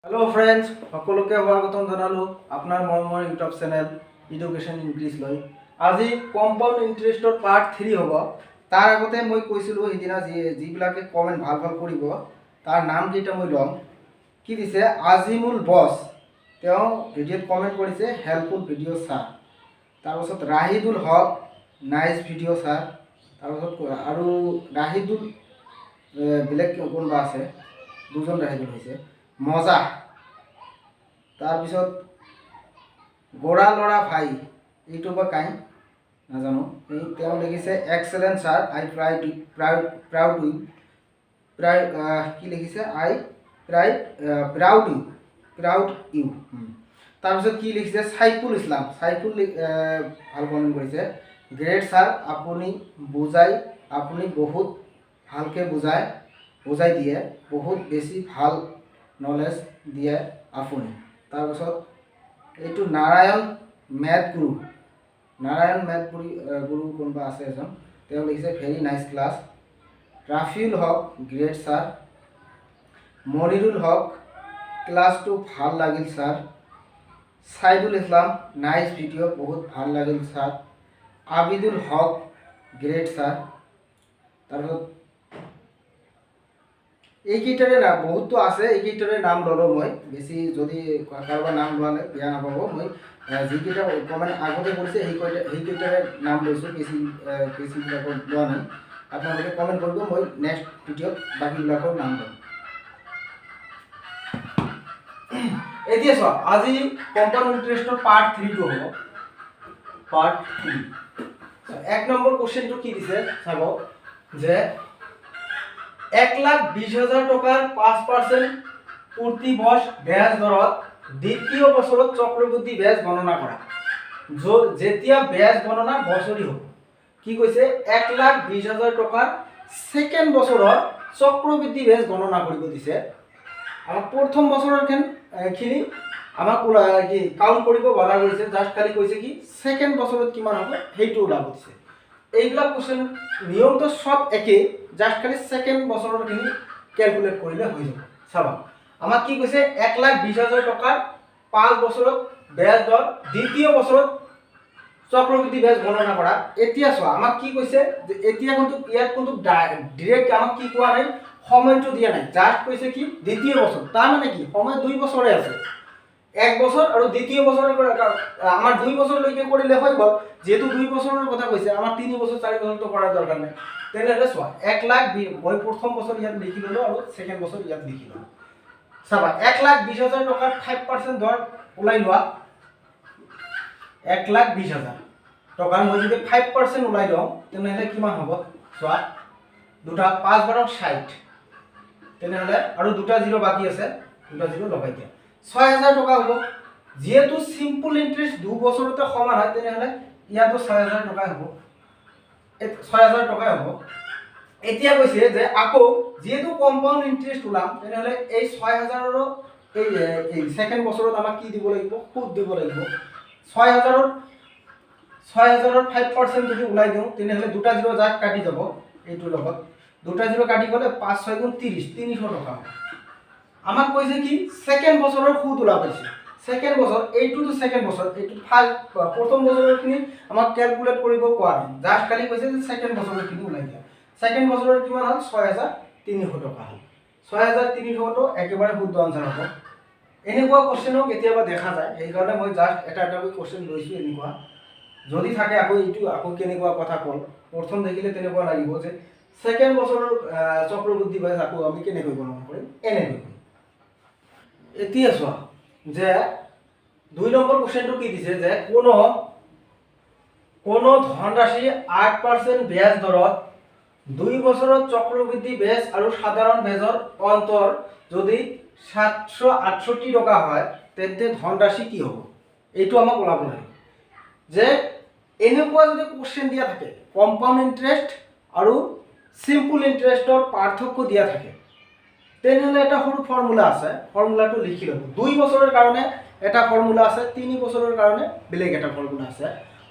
Hello friends সকলোকে স্বাগতম জানালো আপনাৰ মৰমৰ ইউটিউব চেনেল এডুকেশ্যন ইংলিছ লৈ আজি কম্পাউণ্ড ইণ্টাৰেষ্টৰ পাৰ্ট 3 হ'ব। তাৰ আগতে মই কৈছিলোঁ সেইদিনা যিবিলাকে কমেণ্ট ভাল ভাল কৰিব তাৰ নাম কেইটা মই ল'ম। কি দিছে আজিমুল বছ, তেওঁ ভিডিঅ'ত কমেণ্ট কৰিছে হেল্পফুল ভিডিঅ' ছাৰ। তাৰপিছত ৰাহিদুল হক নাইচ ভিডিঅ' ছাৰ। তাৰপিছত আৰু ৰাহিদুল বেলেগ কোনোবা আছে, দুজন ৰাহিদুল হৈছে মজা। তাৰপিছত গোৰা ল'ৰা ভাই, এইটো বা কাই নাজানো। তেওঁ লিখিছে এক্সেলেণ্ট ছাৰ, আই প্ৰাউড ইউ কি লিখিছে আই প্ৰাউড ইউ। তাৰপিছত কি লিখিছে সাইফুল ইছলাম, সাইফুল ভাল কমেণ্ট কৰিছে গ্ৰেট ছাৰ, আপুনি বহুত ভালকৈ বুজাই দিয়ে, বহুত বেছি ভাল নলেজ দিয়ে আপুনি। তাৰপিছত এইটো নাৰায়ণ মেথ গুৰু কোনোবা আছে এজন, তেওঁ লিখিছে ভেৰি নাইচ ক্লাছ। ৰাফিউল হক গ্ৰেট ছাৰ। মনিৰুল হক ক্লাছটো ভাল লাগিল sir. Saidul Islam nice video' বহুত ভাল লাগিল ছাৰ। আবিদুল হক গ্ৰেট ছাৰ। তাৰপিছত এইকেইটাৰে নাম বহুতো আছে, এইকেইটাৰে নাম ল'লোঁ মই। বেছি যদি কাৰোবাৰ নাম লোৱা নাই বেয়া নাপাব, মই যিকেইটা কমেণ্ট আগতে কৰিছে সেইকেইটাৰে নাম লৈছোঁ, বেছিবিলাকৰ লোৱা নাই। আপোনালোকে কমেণ্ট কৰিব, মই নেক্সট ভিডিঅ'ত বাকীবিলাকৰ নাম ল'ম। এতিয়া চোৱা, আজি কম্পাউণ্ড ইণ্টাৰেষ্টৰ পাৰ্ট 3টো হ'ব। পাৰ্ট 3 1 নম্বৰ কুৱেশ্যনটো কি দিছে চাব, যে 1,20,000 টকাৰ 5% প্ৰতি বৰ্ষ ব্যাজ দৰত দ্বিতীয় বছৰত চক্ৰবৃদ্ধি ব্যাজ গণনা কৰা। যেতিয়া ব্যাজ গণনা বছৰি হ'ব। কি কৈছে 1,20,000 টকাৰ ছেকেণ্ড বছৰত চক্ৰবৃদ্ধি ব্যাজ গণনা কৰিব দিছে। আমাক প্ৰথম বছৰৰ খিনি আমাক কি কাউণ্ট কৰিব বাধা কৰিছে, জাষ্ট খালি কৈছে কি ছেকেণ্ড বছৰত কিমান হ'ব সেইটো ওলাব দিছে। এইবিলাক কুৱেশ্যন নিয়মটো সব একেই, জাষ্ট খালি ছেকেণ্ড বছৰৰখিনি কেলকুলেট কৰিলে হৈ যাব। চাবা আমাক কি কৈছে 1,20,000 টকাৰ 5 বছৰত ব্যাজ দৰ দ্বিতীয় বছৰত চক্ৰবৃদ্ধি ব্যাজ গণনা কৰা। এতিয়া চোৱা আমাক কি কৈছে যে এতিয়া কিন্তু ইয়াত কিন্তু ডিৰেক্ট আমাক কি কোৱা নাই, সময়টো দিয়া নাই, জাষ্ট কৈছে কি দ্বিতীয় বছৰ। তাৰমানে কি সময় 2 বছৰে আছে, 1 বছৰ আৰু দ্বিতীয় বছৰৰ আমাৰ 2 বছৰলৈকে কৰিলে হৈ গ'ল। যেহেতু 2 বছৰৰ কথা কৈছে, আমাৰ 3 বছৰ 4 বছৰটো কৰাৰ দৰকাৰ নাই। তেনেহ'লে চোৱা 1,20,000 মই প্ৰথম বছৰ ইয়াত লিখি ল'লোঁ আৰু ছেকেণ্ড বছৰ ইয়াত লিখি ল'লোঁ। চাবা 1,20,000 টকাৰ 5% ধৰ ওলাই লোৱা। 1,20,000 টকাৰ মই যদি 5% ওলাই লওঁ তেনেহ'লে কিমান হ'ব চোৱা, দুটা 5 বাৰ 60, তেনেহ'লে আৰু দুটা জিৰ' বাকী আছে, দুটা জিৰ' লগাই দিয়া 6,000 টকা হ'ব। যেহেতু চিম্পল ইণ্টাৰেষ্ট 2 বছৰতে সমান হয়, তেনেহ'লে ইয়াতো 6,000 টকাই হ'ব, 6,000 টকাই হ'ব। এতিয়া কৈছে যে আকৌ যেহেতু কম্পাউণ্ড ইণ্টাৰেষ্ট ওলাম, তেনেহ'লে এই 6,000ৰ এই ছেকেণ্ড বছৰত আমাক কি দিব লাগিব, সুদ দিব লাগিব। 6,000ৰ 5% যদি ওলাই দিওঁ তেনেহ'লে দুটা জিৰ' যাক কাটি যাব, এইটোৰ লগত দুটা জিৰ' কাটি গ'লে 5 6 গুণ 30, 300 টকা হ'ব। আমাক কৈছে কি ছেকেণ্ড বছৰৰ সুদ ওলাব পাইছে। ছেকেণ্ড বছৰ এইটোতো ছেকেণ্ড বছৰ, এইটো প্ৰথম বছৰৰখিনি আমাক কেলকুলেট কৰিব কোৱা নাই, জাষ্ট খালি কৈছে যে ছেকেণ্ড বছৰৰখিনি ওলাই দিয়া। ছেকেণ্ড বছৰৰ কিমান হ'ল 6,300 টকা হ'ল। 6,300টো একেবাৰে শুদ্ধ আনচাৰ হ'ব। এনেকুৱা কুৱেশ্যনো কেতিয়াবা দেখা যায়, সেইকাৰণে মই জাষ্ট এটা কুৱেশ্যন লৈছোঁ এনেকুৱা। যদি থাকে আকৌ এইটো আকৌ কেনেকুৱা কথা ক'ল, প্ৰথম দেখিলে তেনেকুৱা লাগিব যে ছেকেণ্ড বছৰৰ চক্ৰবৃদ্ধি ব্যাজ আকৌ আমি কেনেকৈ গণনা কৰিম, এনেকৈ। এতিয়া চোৱা যে 2 নম্বৰ কুৱেশ্যনটো কি দিছে, যে কোনো ধনৰাশি 8% ব্যাজ দৰত 2 বছৰত চক্ৰবৃদ্ধি ব্যাজ আৰু সাধাৰণ ব্যাজৰ অন্তৰ যদি 768 টকা হয়, তেন্তে ধনৰাশি কি হ'ব, এইটো আমাক ওলাব লাগে। যে এনেকুৱা যদি কুৱেশ্যন দিয়া থাকে, কম্পাউণ্ড ইণ্টাৰেষ্ট আৰু চিম্পল ইণ্টাৰেষ্টৰ পাৰ্থক্য দিয়া থাকে, তেনেহ'লে এটা সৰু ফৰ্মুলা আছে, ফৰ্মুলাটো লিখি ল'ব। 2 বছৰৰ কাৰণে এটা ফৰ্মুলা আছে, 3 বছৰৰ কাৰণে বেলেগ এটা ফৰ্মুলা আছে।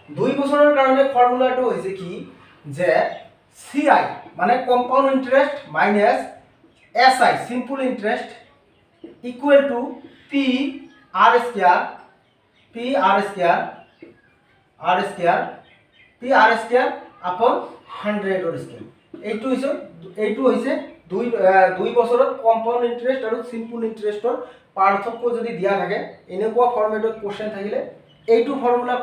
2 বছৰৰ কাৰণে ফৰ্মুলাটো হৈছে কি, যে CI মানে compound interest minus SI simple interest equal to P R square আপন 100 স্কোয়াৰ। এইটো হৈছে 2 বছৰত কম্পাউণ্ড ইণ্টাৰেষ্ট আৰু চিম্পল ইণ্টাৰেষ্টৰ পাৰ্থক্য যদি দিয়া থাকে, এনেকুৱা ফৰ্মেটত কোশ্চেন থাকিলে এইটো ফৰ্মুলা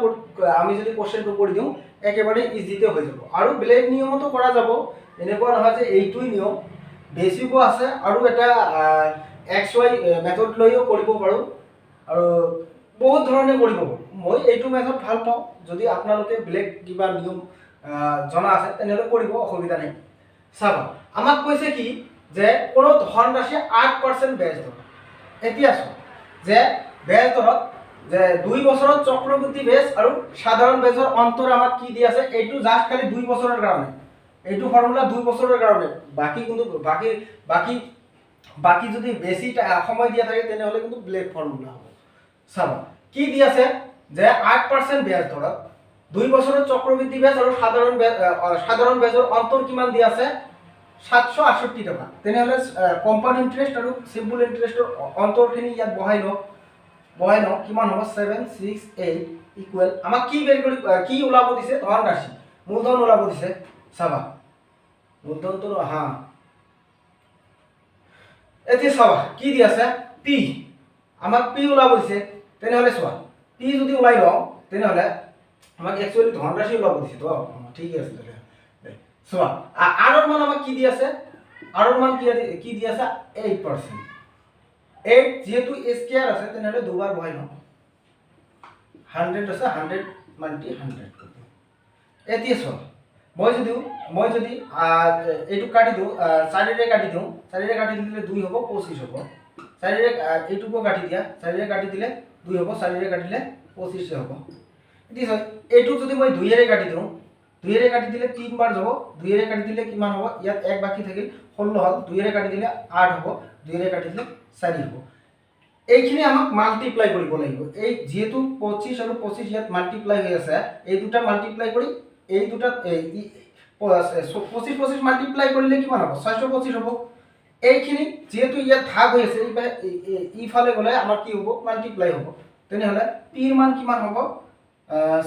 আমি যদি কোশ্চেনটো কৰি দিওঁ একেবাৰে ইজিতে হৈ যাব। আৰু বেলেগ নিয়মতো কৰা যাব, এনেকুৱা নহয় যে এইটোই নিয়ম, বেছিকো আছে আৰু এটা XY মেথড লৈও কৰিব পাৰোঁ আৰু বহুত ধৰণে কৰিব পাৰোঁ। মই এইটো মেথড ভাল পাওঁ, যদি আপোনালোকে বেলেগ কিবা নিয়ম জনা আছে তেনেহ'লে কৰিব, অসুবিধা নাই। চাব, আমাক কৈছে কি যে কোনো ধনৰাশি 8% ব্যাজ দৰ। এতিয়া চাওক যে ব্যাজ দৰত যে 2 বছৰত চক্ৰবৃদ্ধি ব্যাজ আৰু সাধাৰণ ব্যাজৰ অন্তৰ আমাক কি দি আছে, এইটো জাস্ট খালি 2 বছৰৰ কাৰণে, এইটো ফৰ্মুলা 2 বছৰৰ কাৰণে, বাকি কিন্তু বাকি যদি বেছি সময় দিয়া থাকে তেনেহ'লে কিন্তু ব্লেক ফৰ্মুলা হ'ব। চাব কি দি আছে যে 8% ব্যাজ দৰত 2 বছৰত চক্ৰবৃদ্ধি ব্যাজ আৰু সাধাৰণ ব্যাজৰ অন্তৰ কিমান দি আছে, 768 টকা। তেনেহ'লে কম্পাউণ্ড ইণ্টাৰেষ্ট আৰু চিম্পল ইণ্টাৰেষ্টৰ অন্তৰখিনি ইয়াত বহাই লওঁ কিমান হ'ব, 768 ইকুৱেল আমাক কি ওলাব দিছে, ধনৰাশি মূলধন ওলাব দিছে। চাবা মূলধনটো এতিয়া চাবা কি দি আছে, পি আমাক পি ওলাব দিছে। তেনেহ'লে চোৱা পি যদি ওলাই লওঁ তেনেহ'লে আমাক একচুৱেলি ধনৰাশি ওলাব দিছে তো, ঠিক আছে। চোৱা আৰৰ মান আমাক কি দি আছে, আৰৰ মান কি দি আছে 8%। 8 যেহেতু স্কয়াৰ আছে তেনেহ'লে দুবাৰ বহাই লওঁ, 100 আছে, 100 মাল্টি 100। এতিয়া চোৱা মই যদি এইটো কাটি দিওঁ, 4ৰে কাটি দিওঁ, 4ৰে কাটি দিলে 2 হ'ব, 25 হ'ব। 4ৰে এইটোকো কাটি দিয়া, 4ৰে কাটি দিলে 2 হ'ব, 4ৰে কাটিলে 25 হ'ব। এতিয়া এইটো যদি মই 2ৰে কাটি দিওঁ, 2ৰে কাটি দিলে 3 বাৰ যাব, 2ৰে কাটি দিলে কিমান হ'ব, ইয়াত 1 বাকি থাকিল 16 হ'ল, 2ৰে কাটি দিলে 8 হ'ব, 2ৰে কাটি দিলে 4 হ'ব। এইখিনি আমাক মাল্টিপ্লাই কৰিব লাগিব, এই যেহেতু 25 আৰু 25 ইয়াত মাল্টিপ্লাই হৈ আছে, এই দুটা মাল্টিপ্লাই কৰি এই দুটা 25 মাল্টিপ্লাই কৰিলে কিমান হ'ব, 625 হ'ব। এইখিনি যেহেতু ইয়াত ভাগ হৈ আছে, ইফালে গ'লে আমাৰ কি হ'ব, মাল্টিপ্লাই হ'ব। তেনেহ'লে পিৰ মান কিমান হ'ব,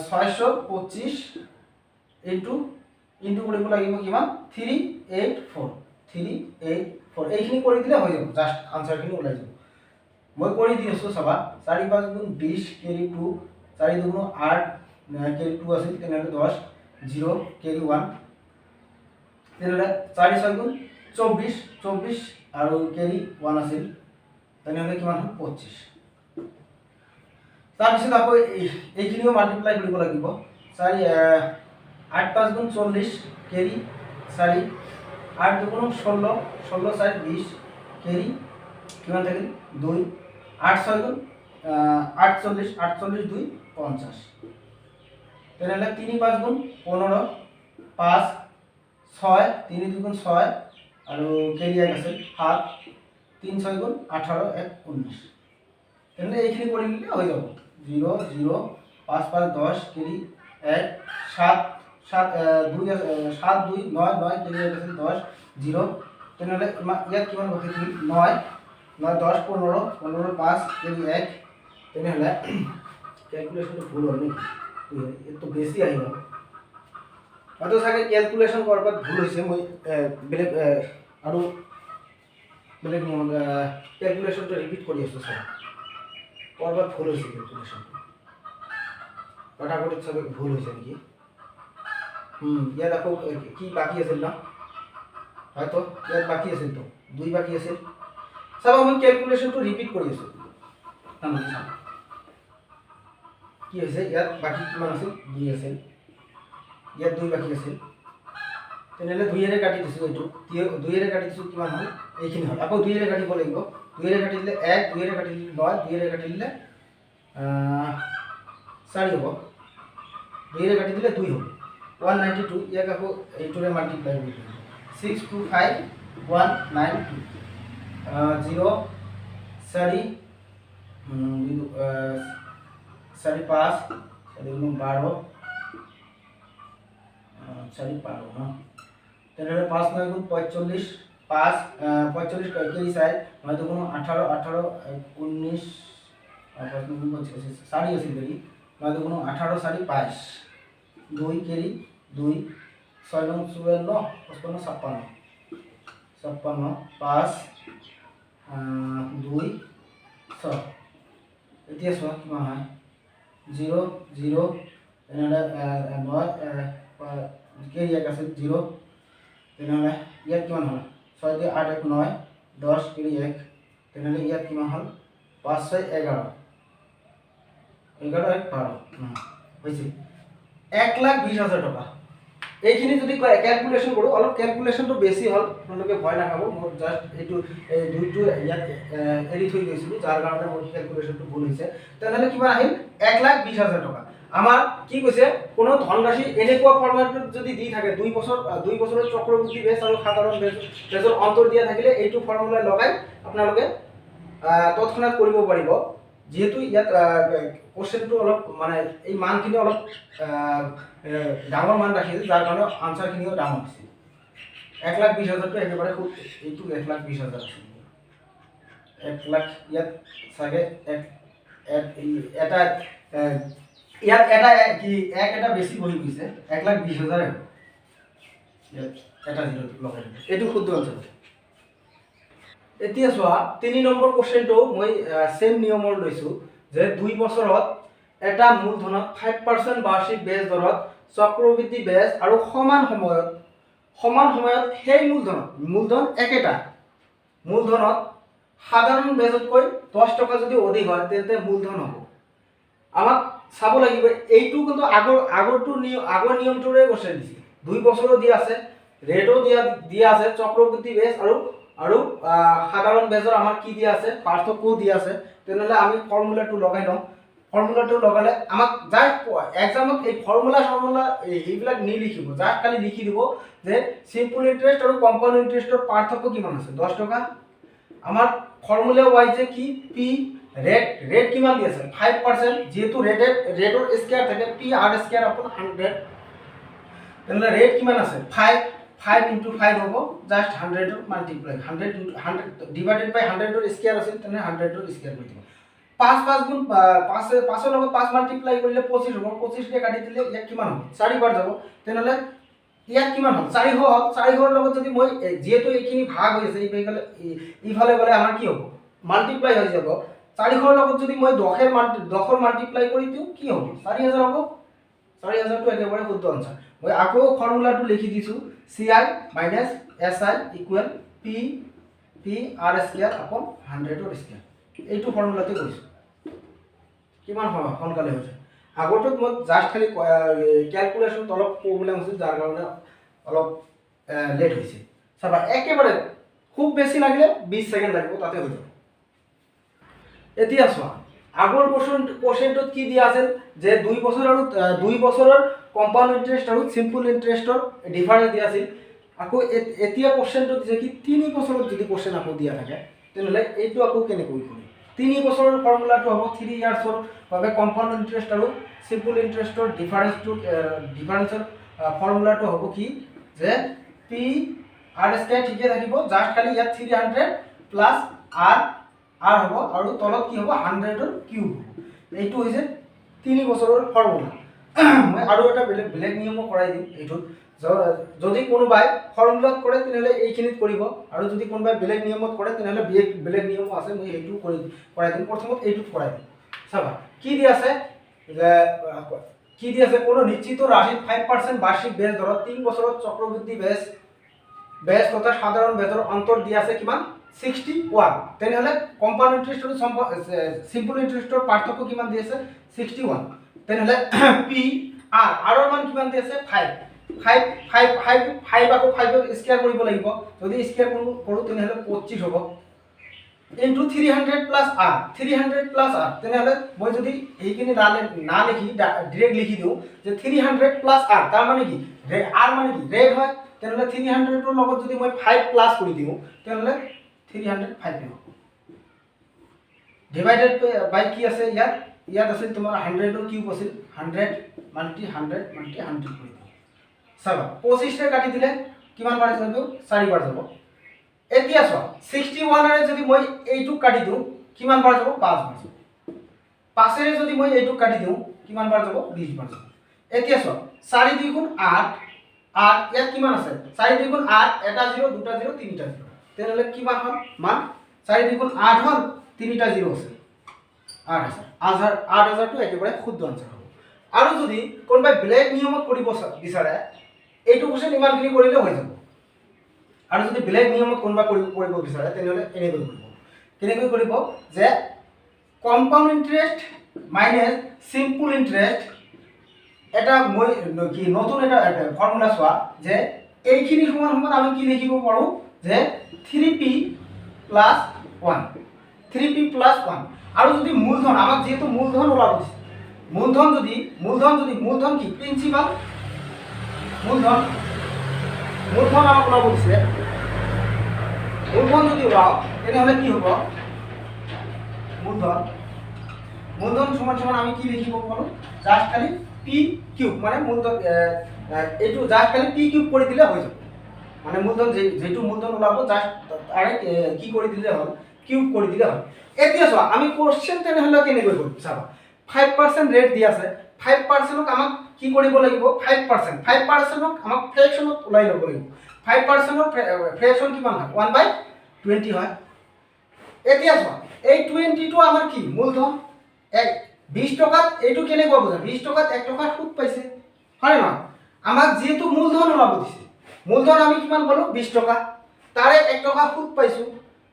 625 ইনটু কৰিব লাগিব কিমান, 384। এইখিনি কৰি দিলে হৈ যাব, জাষ্ট আনসাৰখিনি ওলাই যাব। মই কৰি দি আছোঁ, চাবা 4 5 গুণ 20 কেৰি 2, 4 2 গুণ 8 কেৰি 2 আছিল, তেনেহ'লে 10 0 কেৰি 1, তেনেহ'লে 4 6 গুণ 24 আৰু কেৰি 1 আছিল, তেনেহ'লে কিমান হ'ল 25। তাৰপিছত আকৌ এইখিনিও মাল্টিপ্লাই কৰিব লাগিব, 8 5 গুণ 40 কেৰি 4, 8 2 গুণ 16, 16 4 20 কেৰি কিমান থাকিল 2, 8 6 গুণ 48, 48 2 50। তেনেহ'লে 3 5 গুণ 15, 5 6 3 2 গুণ 6 আৰু কেৰি 1 আছিল 7, 3 6 গুণ 18 1 19। তেনেহ'লে এইখিনি কৰি দিলে হৈ যাব, 0 0 5 5 10 কেৰি 1 7 7 2 7 2 9 9 কেৰি 1 আছিল 10 0। তেনেহ'লে ইয়াত কিমান বাকী থাকিল, 9 9 10 15 15 5 কেৰি 1। তেনেহ'লে ক্যালকুলেশনটো ভুল হ'ল নেকি, এইটো বেছি আহিব, হয়তো চাগে ক্যালকুলেশন কৰবাত ভুল হৈছে। মই বেলেগ আৰু বেলেগ নিয়ম ক্যালকুলেশনটো ৰিপিট কৰি আছোঁ, চাগে কৰবাত ভুল হৈছে, ক্যালকুলেশনটো কটাকটিত চাগে ভুল হৈছে নেকি। ইয়াত আকৌ কি বাকী আছিল না, হয়তো ইয়াত বাকী আছিল, তো 2 বাকী আছিল। চাবা মই ক্যালকুলেশনটো ৰিপিট কৰি আছোঁ, কি হৈছে, ইয়াত বাকী কিমান আছিল, 2 আছিল, ইয়াত 2 বাকী আছিল। তেনেহ'লে 2ৰে কাটি দিছোঁ, এইটো 2ৰে কাটি দিছোঁ, কিমান হ'ল, এইখিনি হ'ল। আকৌ 2ৰে কাটিব লাগিব, 2ৰে কাটি দিলে 1, 2ৰে কাটি দিলে 9, 2ৰে কাটি দিলে 4 হ'ব, 2ৰে কাটি দিলে 2 হ'ব, 192। ইয়াক আকৌ এইটোৰে মাল্টিপ্লাই কৰি দিলোঁ, 6 2 5 1 9 2 0 4 4 5 4 12 4 12 তেনেহ'লে 5 9 গুণ 45 5 45 কেরি চাই 9 দুগুণ 18 18 19 4 আছিল কেরি 9 দুগুণ 18 4 22 2 কেরি 2 6 নং 54 55 56 56 5 2 6 এতিয়া চোৱা কিমান হয় 0 0 এনেহলে 9 কেৰি এক আছে 0 তেনেহলে ইয়াত কিমান হ'ল 6 2 8 1 9 10 কেৰি 1 তেনেহলে ইয়াত কিমান হ'ল 5 6 11 11 1 12 হৈছে 1,20,000 টকা এইখিনি যদি ক্যালকুলেশন কৰো অলপ ক্যালকুলেশনটো বেছি হল আপোনালোকে ভয় নাখাব মই জাস্ট এইটো দুইটো ইয়াত এৰি থৈ গৈছিলো যাৰ কাৰণে মোৰ ক্যালকুলেশনটো ভুল হৈছে তেনেহলে কিমান আহিল 1,20,000 টকা আমাৰ কি কৈছে কোনো ধনৰাশি এনেকুৱা ফৰ্মেটত যদি দি থাকে 2 বছৰৰ চক্ৰবৃদ্ধি বেজ আৰু সাধাৰণ বেজৰ অন্তৰ দিয়া থাকিলে এইটো ফৰ্মুলা লগাই আপোনালোকে তৎক্ষণাত কৰিব পাৰিব যেহেতু ইয়াত কোশ্চেনটো অলপ মানে এই মানখিনি অলপ ডাঙৰ মান ৰাখিছে যাৰ কাৰণে আনসাৰখিনিও ডাঙৰ হৈছে 1,20,000 টো একেবাৰে খুব এইটো 1,20,000 আছে 1 লাখ ইয়াত সাগে এটা ইয়াত এটা কি এক এটা বেছি বহি গৈছে 1,20,000 ইয়াত এটা জিরো লগাই এইটো শুদ্ধ আনসাৰ এতিয়া চোৱা 3 নম্বৰ কোশ্চেনটো মই সেম নিয়মৰ লৈছো যে 2 বছৰত এটা মূলধনত 5% বাৰ্ষিক বেজ দৰত চক্ৰবৃদ্ধি বেজ আৰু সমান সময়ত সেই মূলধন একেটা মূলধনত সাধাৰণ বেজতকৈ 10 টকা যদি অধিক হয় তেন্তে মূলধন হ'ব আমাক চাব লাগিব এইটো কিন্তু আগৰ নিয়মটোৰে কোশ্চেন দিছে 2 বছৰো দিয়া আছে ৰেটও দিয়া আছে চক্ৰবৃদ্ধি বেজ আৰু সাধাৰণ বেজৰ আমাৰ কি দিয়া আছে পাৰ্থক্য দিয়া আছে তেনেহলে আমি ফৰ্মুলাটো লগাই লওঁ ফৰ্মুলাটো লগালে আমাক যাই এক্সামত এই ফৰ্মুলা এইবিলাক নিলিখিব যাক খালি লিখি দিব যে সিম্পল ইন্টাৰেস্ট আৰু কম্পাউন্ড ইন্টাৰেস্টৰ পাৰ্থক্য কিমান আছে 10 টকা আমাৰ ফৰ্মুলা ওয়াইজে কি পি ৰেট কিমান দি আছে 5% যেহেতু ৰেটৰ স্কয়াৰ থাকে পি আৰ স্কয়াৰ আপন 100 তেনেহলে ৰেট কিমান আছে 5 into 5 হ'ব জাস্ট 100 ৰ মাল্টিপ্লাই 100 ডিভাইডেড বাই 100 ৰ স্কয়াৰ আছে তেনে 100 ৰ স্কয়াৰ কৰি দিব 5 গুণ 5 লগত 5 মাল্টিপ্লাই কৰিলে 25 হ'ব 25 কে কাটি দিলে ইয়াত কিমান হ'ব 4 বাৰ যাব তেনেহলে ইয়াত কিমান হ'ল 4 ৰ লগত যদি মই যেহেতু এইখিনি ভাগ হৈছে ইফালে গলে আমাৰ কি হ'ব মাল্টিপ্লাই হৈ যাব 4 ৰ লগত যদি মই 10 মাল্টিপ্লাই কৰি দিও কি হ'ব 4000 হ'ব 4000 টো একেবাৰে শুদ্ধ আনসাৰ মই আকৌ ফৰ্মুলাটো লিখি দিছো ci si equal p r square আপন 100 ৰ স্কয়াৰ এইটো ফৰ্মুলাতে কৈছো কিমান সোনকালে হৈছে আগৰটোত মই জাস্ট খালি ক্যালকুলেশন অলপ প্ৰবলেম হৈছে যাৰ কাৰণে অলপ লেট হৈছে চাবা একেবাৰে খুব বেছি লাগিলে 20 সেকেন্ড লাগিব তাতে হৈ যাব এতিয়া চোৱা আগৰ কোশ্চেনটোত কি দিয়া আছিল যে 2 বছৰৰ কম্পাউন্ড ইন্টাৰেস্ট আৰু সিম্পল ইন্টাৰেস্টৰ ডিফাৰেন্স দিয়া আছিল আকৌ এতিয়া কোশ্চেনটো দিছে কি 3 বছৰত যদি কোশ্চেন আকৌ দিয়া থাকে তেনেহলে এইটো আকৌ কেনেকৈ কৰিম 3 বছৰৰ ফৰ্মুলাটো হ'ব 3 ইয়াৰ্ছৰ বাবে কম্পাউন্ড ইন্টাৰেস্ট আৰু সিম্পল ইন্টাৰেস্টৰ ডিফাৰেন্সৰ ফৰ্মুলাটো হ'ব কি যে পি আর স্কয়ার ঠিকে থাকিব জাস্ট খালি ইয়াত 300 প্লাস আর হ'ব আৰু তলত কি হ'ব 100 ৰ কিউব এইটো হৈছে 3 বছৰৰ ফৰ্মুলা মই আৰু এটা বেলেগ নিয়ম কৰাই দিম এইটো যদি কোনোবাই ফৰ্মুলাত কৰে তেনেহলে এইখিনিত কৰিব আৰু যদি কোনোবাই বেলেগ নিয়মত কৰে তেনেহলে বেলেগ নিয়ম আছে মই এইটো কৰাই দিম প্ৰথমত এইটো কৰাই দিম চাবা কি দি আছে কোনো নিশ্চিত ৰাশিত 5% বাৰ্ষিক বেজ দৰত 3 বছৰত চক্ৰবৃদ্ধি বেজ তথা সাধাৰণ বেজৰ অন্তৰ দি আছে কিমান 61 তেনেহলে কম্পাউন্ড ইন্টাৰেস্ট আৰু সিম্পল ইন্টাৰেস্টৰ পাৰ্থক্য কিমান দি আছে 61 তেনেহলে পি আৰ ৰ মান কিমান দি আছে 5 আকৌ 5 ৰ স্কয়াৰ কৰিব লাগিব যদি স্কয়াৰ কৰো তেনেহলে 25 হ'ব ইনটু 300 প্লাস r তেনেহলে মই যদি এইখিনি না লিখি ডাইৰেক্ট লিখি দিও যে 300 প্লাস r তাৰ মানে কি r মানে কি ৰেট হয় তেনেহলে 300 ৰ লগত যদি মই 5 প্লাস কৰি দিও তেনেহলে 305 হ'ব ডিভাইডেড বাই কি আছে ইয়াত আছে তোমাৰ 100 ৰ কিউব আছে 100 মাল্টি 100 কৰি দিও চাবা 25 ৰে কাটি দিলে কিমান বাৰ যাব 4 বাৰ যাব এতিয়া চোৱা 61 যদি মই এইটো কাটি দিওঁ কিমান বাৰ যাব 5 বাৰ যাব 5 যদি মই এইটো কাটি দিওঁ কিমান বাৰ যাব 20 বাৰ যাব এতিয়া চোৱা 4 2 গুণ 8 8 ইয়াত কিমান আছে 4 2 গুণ 8 এটা 0 দুটা 0 তিনিটা 0 তেনেহলে কিমান হ'ল মান 4 2 গুণ 8 হ'ল তিনিটা 0 আছে 8000 টো একেবাৰে শুদ্ধ আনসাৰ হ'ব আৰু যদি কোনোবাই ব্লেক নিয়মত কৰিব বিচাৰে এইটো কোৱেশ্চন ইমানখিনি কৰিলে হৈ যাব আৰু যদি ব্লেক নিয়মত কোনোবা কৰিব বিচাৰে তেনেহলে এনেকৈ কৰিব কেনেকৈ কৰিব যে compound interest minus simple interest এটা মই কি নতুন এটা ফৰ্মুলা চোৱা যে এইখিনি সমান সমান আমি কি লিখিব পাৰো যে 3p + 1 3p + 1 আৰু যদি মূলধন আমাক যেহেতু মূলধন ওলাব দিছে মূলধন কি প্ৰিন্সিপাল মূলধন আমাক ওলাব দিছে মূলধন যদি ওলাও তেনেহলে কি হ'ব মূলধন সমান আমি কি লিখিব পাৰো জাস্ট খালি p কিউব মানে মূলধন এইটো জাস্ট খালি p কিউব কৰি দিলে হৈ যাব মানে মূলধন যেটো মূলধন ওলাব জাস্ট আৰে কি কৰি দিলে হ'ল কিউব কৰি দিলে হ'ল এতিয়া চোৱা আমি কোশ্চেন তেনেহলে কেনেকৈ কৰিম চাবা 5% ৰেট দি আছে 5% ক আমাক কি কৰিব লাগিব 5% ক আমাক ফ্ৰেকশনত ওলাই ল'ব লাগিব 5% ৰ ফ্ৰেকশন কিমান হয় 1/20 হয় এতিয়া চোৱা এই 20 টো আমাৰ কি মূলধন 20 টকাত এইটো কেনেকৈ বুজা 20 টকাত 1 টকা সুদ পাইছে হয় না আমাক যেহেতু মূলধন ওলাব দিছে মূলধন আমি কিমান পালো 20 টকা তাৰে 1 টকা সুদ পাইছো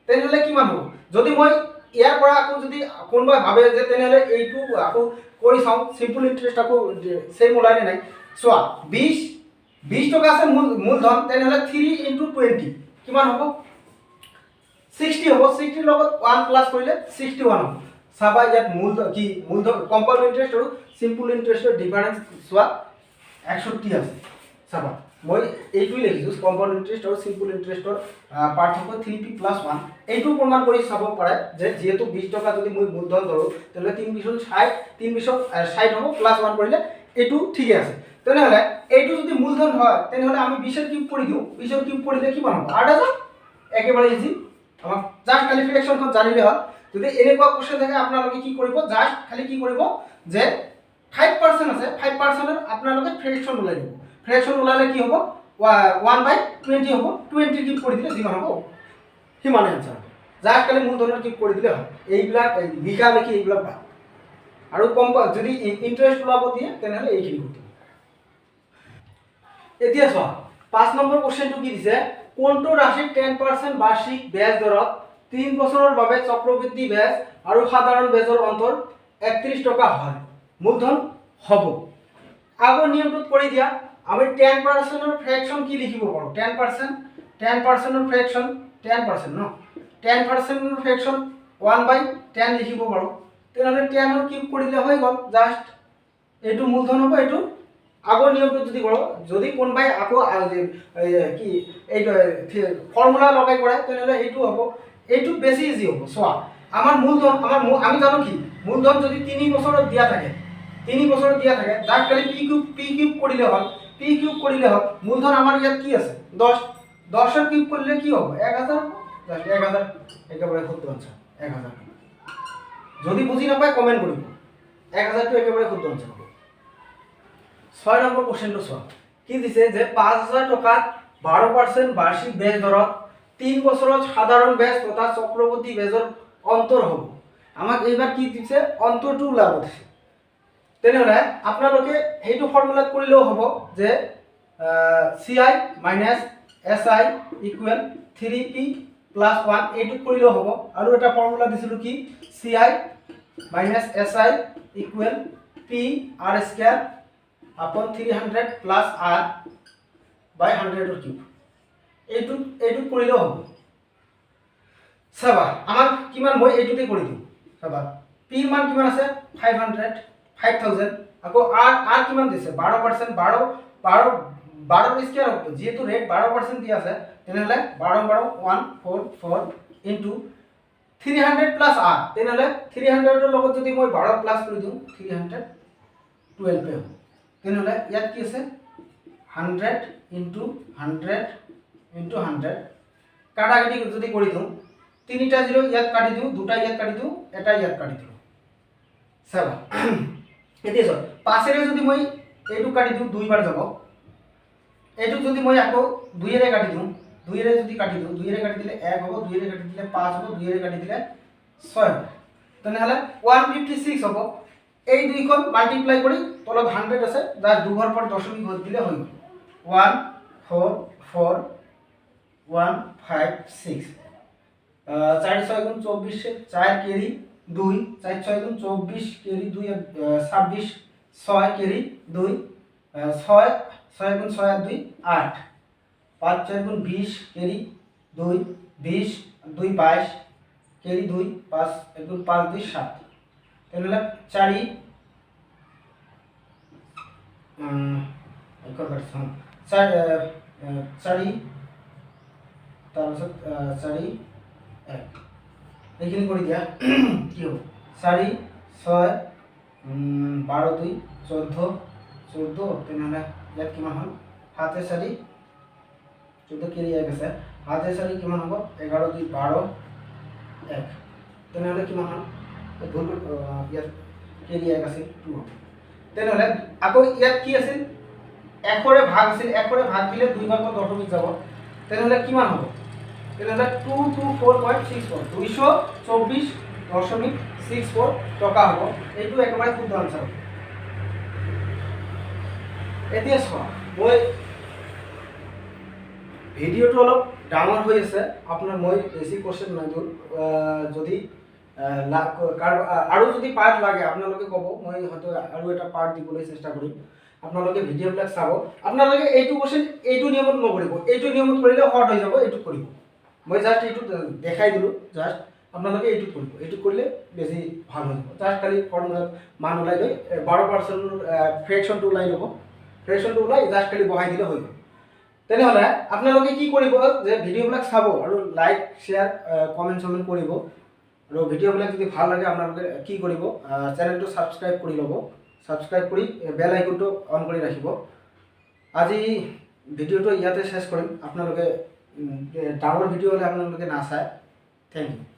তেনেহলে কিমান হ'ব যদি মই ইয়াৰ পৰা আকৌ যদি কোনবা ভাবে যে তেনেহলে এইটো আকৌ কৰি চাও সিম্পল ইন্টাৰেস্ট আকৌ সেম ওলাই নাই চোৱা 20 টকা আছে মূলধন তেনেহলে 3 * 20 কিমান হ'ব 60 হ'ব 60 লগত 1 প্লাস কৰিলে 61 হ'ব চাবা ইয়াত মূলধন কম্পাউণ্ড ইন্টাৰেস্ট আৰু সিম্পল ইন্টাৰেস্টৰ ডিফাৰেন্স চোৱা 61 আছে চাবা মই এইটোই লিখিছো কম্পাউণ্ড ইন্টাৰেস্ট আৰু সিম্পল ইন্টাৰেস্টৰ পাৰ্থক্য 3p + 1 এইটো প্ৰমাণ কৰি চাব পাৰে যে যেহেতু 20 টকা যদি মই মূলধন ধৰো তেলে 3 20 60 হ'ব +1 কৰিলে এইটো ঠিক আছে তেনেহলে এইটো যদি মূলধন হয় তেনেহলে আমি 20 এর কিউব কৰি দিও 20 এৰ কিউব কৰিলে কিমান হ'ব 8000 একেবাৰে ইজি আমাক জাস্ট খালি ফ্ৰেকশনখন জানিলে হ'ল যদি এনেকুৱা কোশ্চেন থাকে আপোনালোকে কি কৰিব জাস্ট খালি কি কৰিব যে 5% আছে 5% এৰ আপোনালোকে ফ্ৰেকশন ওলাই দিব ফ্ৰেকশন ওলালে কি হ'ব 1/20 হ'ব 20 কিউব কৰি দিলে যিমান হ'ব হিমান আনসাৰ জাস্ট খালি মূলধনৰ কিউব কৰি দিলে হয় এইবিলাক লিখা লিখি এইবিলাক ভাল আৰু যদি ইন্টাৰেস্ট ওলাব দিয়ে তেনেহলে এইখিনি কৰিব এতিয়া চোৱা 5 নম্বৰ কোশ্চেনটো কি দিছে কোনটো ৰাশিৰ 10% বাৰ্ষিক ব্যাজ দৰত 3 বছৰৰ বাবে চক্ৰবৃদ্ধি ব্যাজ আৰু সাধাৰণ ব্যাজৰ অন্তৰ 31 টকা হয় মূলধন হ'ব আগৰ নিয়মটোত কৰি দিয়া আমি 10% ৰ ফ্ৰেকশন কি লিখিব পাৰো 10% ৰ ফ্ৰেকশন 10% ন 10% ৰ ফ্ৰেকশন 1/10 লিখিব পাৰো তেনেহলে 10 ৰ কিউব কৰিলে হৈ গল জাস্ট এইটো মূলধন হ'ব এইটো আগৰ নিয়মটো যদি কৰক যদি কোনবাই আকৌ কি এই ফৰ্মুলা লগাই কৰে তেনেহলে এইটো হ'ব এইটো বেছি ইজি হ'ব চোৱা আমাৰ মূলধন আমি জানো কি মূলধন যদি 3 বছৰত দিয়া থাকে 3 বছৰত দিয়া থাকে জাস্ট খালি p কিউব কৰিলে হ'ল p কিউব কৰিলে হ'ল মূলধন আমাৰ ইয়াত কি আছে 10 এৰ কিউব কৰিলে কি হ'ব 1000 জাস্ট 1000 একেবাৰে শুদ্ধ আনসাৰ 1000 যদি বুজি নাপায় কমেন্ট কৰিব 1000 টো একেবাৰে শুদ্ধ আনসাৰ হ'ব 6 নম্বৰ কোশ্চেনটো চোৱা কি দিছে যে 5000 টকাত 12% বাৰ্ষিক ব্যাজ দৰত 3 বছৰত সাধাৰণ ব্যাজ তথা চক্ৰবৃদ্ধি ব্যাজৰ অন্তৰ হ'ব আমাক এইবাৰ কি দিছে অন্তৰটো ওলাব দিছে তেনেহলে আপোনালোকে এইটো ফৰ্মুলাত কৰিলেও হ'ব যে ci - si = 3p + 1 এইটো কৰিলেও হ'ব আৰু এটা ফৰ্মুলা দিছিলো কি ci - si = p(r²) upon 300 plus r by 100 ৰ কিউব এইটো কৰিলেও হ'ব চাবা আমাৰ কিমান মই এইটোতে কৰি দিম চাবা p ৰ মান কিমান আছে 5000 আকৌ r কিমান দিছে 12% 12 স্কয়ার হ'ব যেহেতু রেট 12% দিয়া আছে তেনেহলে 12 144 ইনটু 300 প্লাস r তেনেহলে 300 ৰ লগত যদি মই 12 প্লাস কৰি দিও 312 হ'ব তেনেহলে ইয়াত কি আছে 100 ইনটু 100 ইনটু 100 কাটাকাটি যদি কৰি দিওঁ 3টা 0 ইয়াত কাটি দিওঁ 2টা ইয়াত কাটি দিওঁ 1টা ইয়াত কাটি দিওঁ চাবা এতিয়া চোৱা 5 যদি মই এইটো কাটি দিওঁ 2 বাৰ যাব এইটো যদি মই আকৌ 2 ৰে কাটি দিওঁ 2 ৰে যদি কাটি দিওঁ 2 ৰে কাটি দিলে 1 হ'ব 2 ৰে কাটি দিলে 5 হ'ব 2 ৰে কাটি দিলে 6 হ'ব তেনেহলে 156 হ'ব এই দুইখন মাল্টিপ্লাই কৰি তলত 100 আছে যাৰ দুঘৰ পৰ দশমিক হৈ দিলে হৈ গ'ল 1 4 4 1 5 6 4 6 গুণ 24 से 4 केरी 2 4 6 गुण 24 केरी 2 26 6 केरी 2 6 6 गुण 6 2 8 5 4 गुण 20 केरी 2 20 2 22 केरी 2 5 1 गुण 5 2 7 তেনলে 4 একর করছম 4 4 তাৰপিছত 4 1 এইখিনি কৰি দিয়া কি হ'ব 4 6 12 2 14 14 তেনেহলে ইয়াত কিমান হ'ল হাতে 4 14 কেৰি আহি গৈছে হাতে 4 কিমান হ'ব 11 2 12 1 তেনেহলে কিমান হ'ল ভুল ইয়াত কেৰি আহি গৈছে 2 হ'ব তেনেহলে আকৌ ইয়াত কি আছিল 1ৰে ভাগ আছিল 1ৰে ভাগ দিলে 2 ভাগত দশমিক যাব তেনেহলে কিমান হ'ব তেনেহলে 224.64 224.64 টকা হ'ব এইটো একেবাৰে শুদ্ধ আনসাৰ হ'ব এতিয়া চোৱা মই ভিডিওটো অলপ ডাঙৰ হৈ আছে আপোনাৰ মই বেছি কোশ্চেন নাই যদি আৰু যদি পাৰ্ট লাগে আপোনালোকে ক'ব মই হয়তো আৰু এটা পাৰ্ট দিবলৈ চেষ্টা কৰিম আপোনালোকে ভিডিওবিলাক চাব আপোনালোকে এইটো কোশ্চেন এইটো নিয়মত নকৰিব এইটো নিয়মত কৰিলে হট হৈ যাব এইটো কৰিব মই জাস্ট এইটো দেখাই দিলো জাস্ট আপোনালোকে এইটো কৰিব এইটো কৰিলে বেছি ভাল হ'ব জাস্ট খালি ফৰ্মুলা মান ওলাই লৈ 12% ফ্ৰেকশনটো ওলাই ল'ব ফ্ৰেকশনটো ওলাই জাস্ট খালি বহাই দিলে হৈ গ'ল তেনেহলে আপোনালোকে কি কৰিব যে ভিডিওবিলাক চাব আৰু লাইক শেয়াৰ কমেন্ট কৰিব আৰু ভিডিওবিলাক যদি ভাল লাগে আপোনালোকে কি কৰিব চেনেলটো সাবস্ক্ৰাইব কৰি ল'ব সাবস্ক্ৰাইব কৰি বেল আইকনটো অন কৰি ৰাখিব আজি ভিডিওটো ইয়াতে শেষ কৰিম আপোনালোকে ডাঙৰ ভিডিও হলে আপোনালোকে না চায় থ্যাংক ইউ